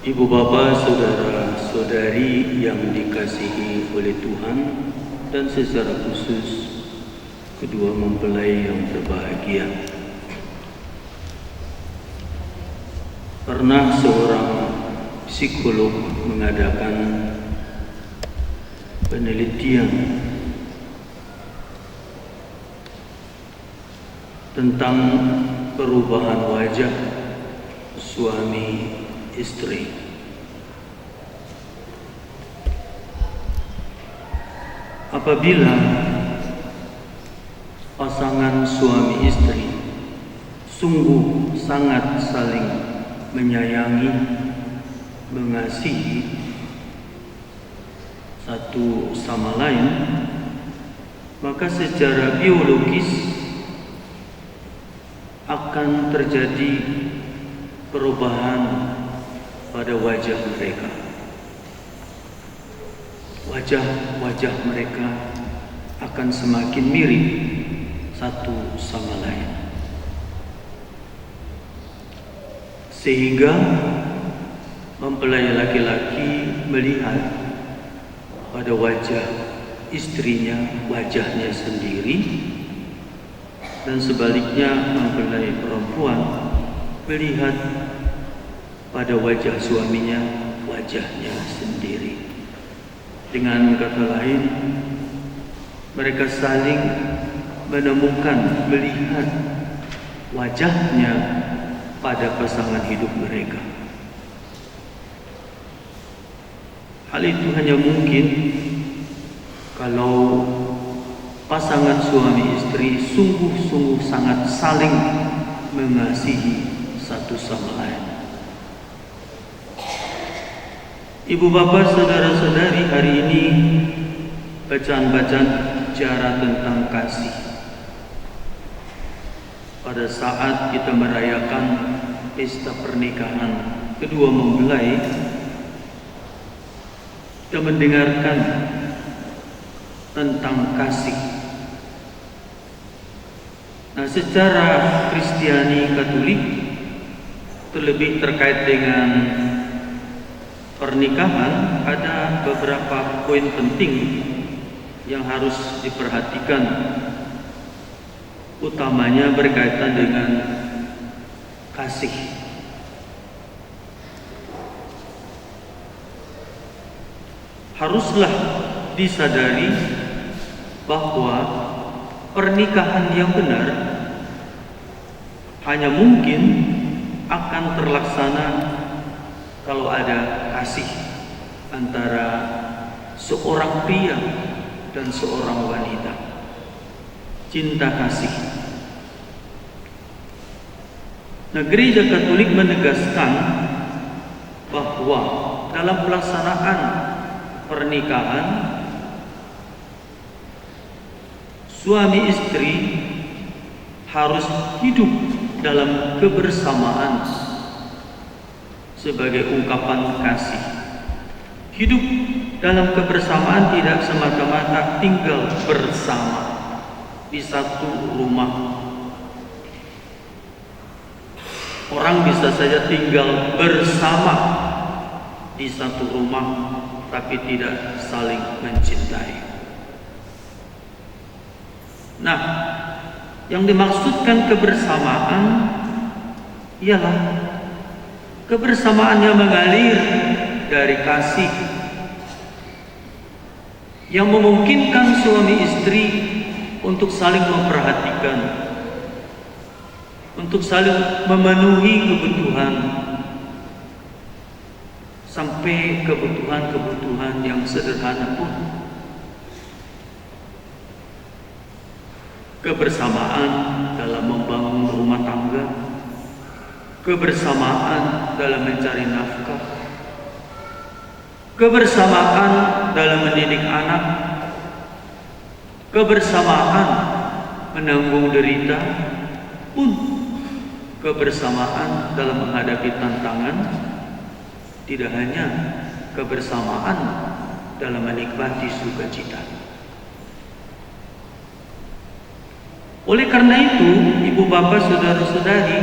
Ibu bapa, saudara-saudari yang dikasihi oleh Tuhan, dan secara khusus kedua mempelai yang berbahagia. Pernah seorang psikolog mengadakan penelitian tentang perubahan wajah suami istri. Apabila pasangan suami istri sungguh sangat saling menyayangi, mengasihi satu sama lain, maka secara biologis akan terjadi perubahan pada wajah mereka. Wajah-wajah mereka akan semakin mirip satu sama lain, sehingga mempelai laki-laki melihat pada wajah istrinya wajahnya sendiri, dan sebaliknya mempelai perempuan melihat pada wajah suaminya wajahnya sendiri. Dengan kata lain, mereka saling menemukan, melihat wajahnya pada pasangan hidup mereka. Hal itu hanya mungkin kalau pasangan suami istri sungguh-sungguh sangat saling mengasihi satu sama lain. Ibu bapak, saudara-saudari, hari ini bacaan-bacaan bicara tentang kasih. Pada saat kita merayakan pesta pernikahan kedua mempelai, kita mendengarkan tentang kasih. Nah, secara Kristiani Katolik, terlebih terkait dengan pernikahan, ada beberapa poin penting yang harus diperhatikan, utamanya berkaitan dengan kasih. Haruslah disadari bahwa pernikahan yang benar hanya mungkin akan terlaksana kalau ada kasih antara seorang pria dan seorang wanita. Cinta kasih. Nah, Gereja Katolik menegaskan bahwa dalam pelaksanaan pernikahan, suami istri harus hidup dalam kebersamaan sebagai ungkapan kasih. Hidup dalam kebersamaan tidak semata-mata tinggal bersama di satu rumah. Orang bisa saja tinggal bersama di satu rumah tapi tidak saling mencintai. Nah, yang dimaksudkan kebersamaan ialah kebersamaan yang mengalir dari kasih, yang memungkinkan suami istri untuk saling memperhatikan, untuk saling memenuhi kebutuhan, sampai kebutuhan-kebutuhan yang sederhana pun. Kebersamaan dalam membangun rumah tangga, kebersamaan dalam mencari nafkah, kebersamaan dalam mendidik anak, kebersamaan menanggung derita, pun kebersamaan dalam menghadapi tantangan. Tidak hanya kebersamaan dalam menikmati sukacita. Oleh karena itu, ibu bapak, saudara-saudari,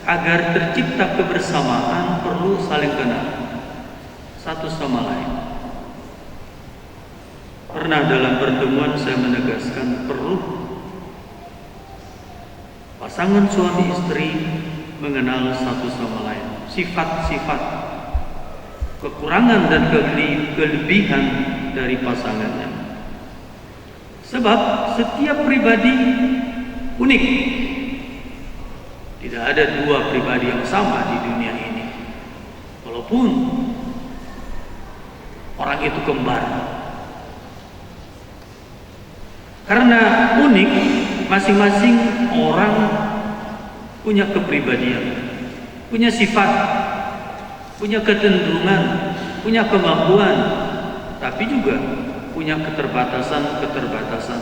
agar tercipta kebersamaan perlu saling kenal. satu sama lain. Pernah dalam pertemuan saya menegaskan perlu pasangan suami istri mengenal satu sama lain, sifat-sifat, kekurangan dan kelebihan dari pasangannya. Sebab setiap pribadi unik. Tidak ada dua pribadi yang sama di dunia ini. Walaupun orang itu kembar. Karena unik, masing-masing orang punya kepribadian, punya sifat, punya kecenderungan, punya kemampuan, tapi juga punya keterbatasan-keterbatasan.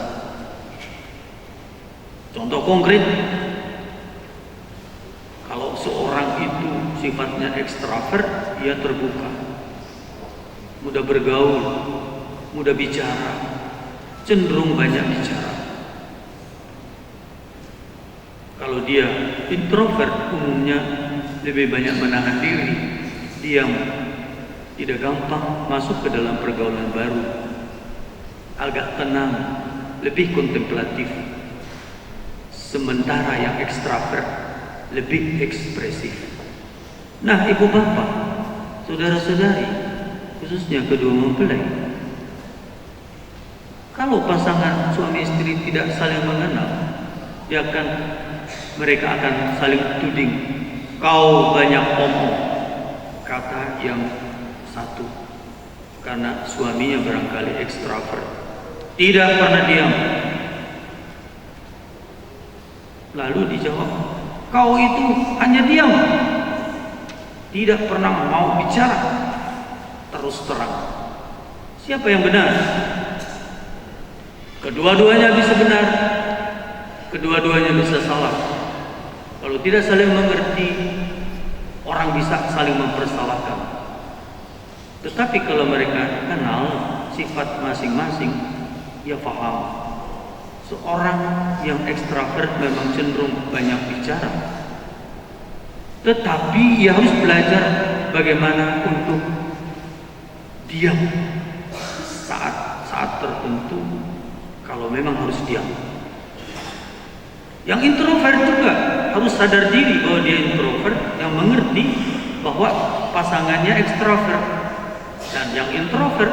Contoh konkret, kalau seorang itu sifatnya ekstrovert, ia terbuka, mudah bergaul, mudah bicara, cenderung banyak bicara. Kalau dia introvert, umumnya lebih banyak menahan diri, diam, tidak gampang masuk ke dalam pergaulan baru, agak tenang, lebih kontemplatif. Sementara yang ekstrovert lebih ekspresif. Nah, ibu bapak, saudara-saudari, khususnya kedua mempelai, kalau pasangan suami istri tidak saling mengenal, mereka akan saling tuding. Kau banyak omong, kata yang satu, karena suaminya barangkali ekstrovert, tidak pernah diam. Lalu dijawab, kau itu hanya diam, tidak pernah mau bicara, terus terang. Siapa yang benar? Kedua-duanya bisa benar, kedua-duanya bisa salah. Kalau tidak saling mengerti, orang bisa saling mempersalahkan. Tetapi kalau mereka kenal sifat masing-masing, ya paham. Seorang yang ekstrovert memang cenderung banyak bicara, tetapi ia harus belajar bagaimana untuk diam saat tertentu, kalau memang harus diam. Yang introvert juga harus sadar diri bahwa dia introvert, yang mengerti bahwa pasangannya ekstrovert. Dan yang introvert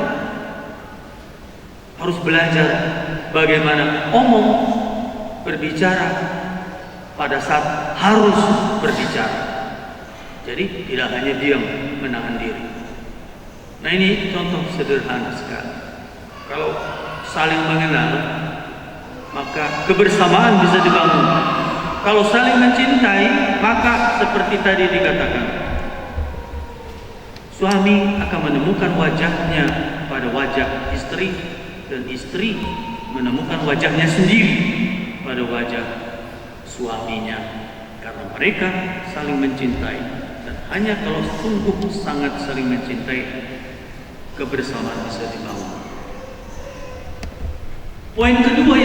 harus belajar bagaimana berbicara pada saat harus berbicara. Jadi tidak hanya diam, menahan diri. Nah, ini contoh sederhana sekali. Kalau saling mengenal, maka kebersamaan bisa dibangun. Kalau saling mencintai, maka seperti tadi dikatakan, suami akan menemukan wajahnya pada wajah istri, dan istri menemukan wajahnya sendiri pada wajah suaminya, karena mereka saling mencintai. Dan hanya kalau sungguh sangat saling mencintai, kebersamaan bisa dibangun. Poin kedua